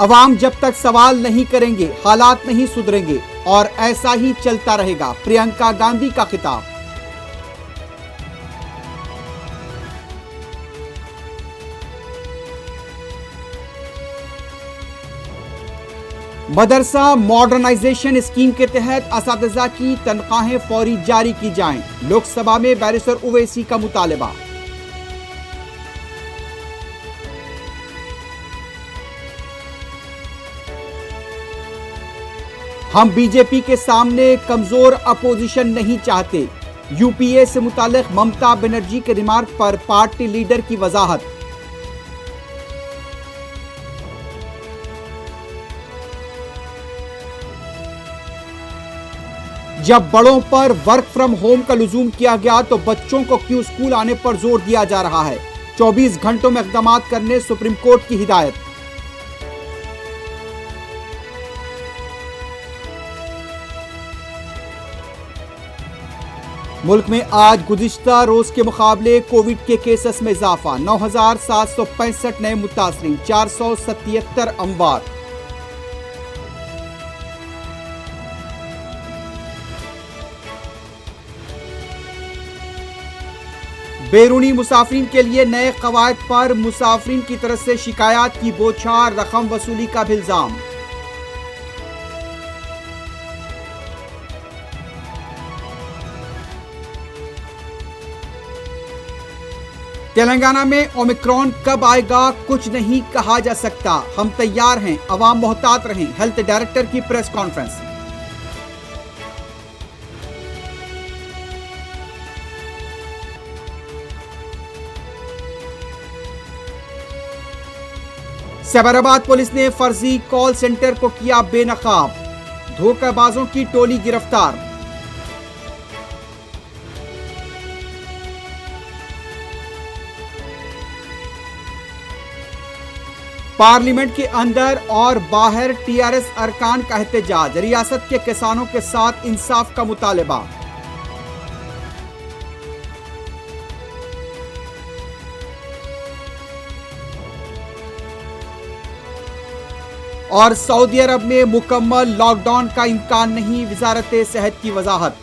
अवाम जब तक सवाल नहीं करेंगे हालात नहीं सुधरेंगे और ऐसा ही चलता रहेगा। प्रियंका गांधी का खिताब। मदरसा मॉडर्नाइजेशन स्कीम के तहत असातिज़ा की तनख्वाहें फौरी जारी की जाएं। लोकसभा में बैरिस्टर उवैसी का मुतालबा। हम बीजेपी के सामने कमजोर अपोजिशन नहीं चाहते। यूपीए से मुतालिक ममता बनर्जी के रिमार्क पर पार्टी लीडर की वजाहत। जब बड़ों पर वर्क फ्रॉम होम का लुजूम किया गया तो बच्चों को क्यों स्कूल आने पर जोर दिया जा रहा है। 24 घंटों में इक़दाम करने सुप्रीम कोर्ट की हिदायत। मुल्क में आज गुज़िश्ता रोज के मुकाबले कोविड के केसेस में इजाफा। 9,765 नए मुतासरीन, 477 अमवात। बैरूनी मुसाफिरीन के लिए नए कवायद पर मुसाफिरीन की तरफ से शिकायत की बौछार, रकम वसूली का भी इल्जाम। तेलंगाना में ओमिक्रॉन कब आएगा कुछ नहीं कहा जा सकता। हम तैयार हैं, अवाम मोहतात रहें। हेल्थ डायरेक्टर की प्रेस कॉन्फ्रेंस। सैबराबाद पुलिस ने फर्जी कॉल सेंटर को किया बेनकाब। धोखेबाजों की टोली गिरफ्तार। पार्लियामेंट के अंदर और बाहर टीआरएस अरकान का एहतजाज। रियासत के किसानों के साथ इंसाफ का मुतालबा। और सऊदी अरब में मुकम्मल लॉकडाउन का इम्कान नहीं, वजारत सेहत की वजाहत।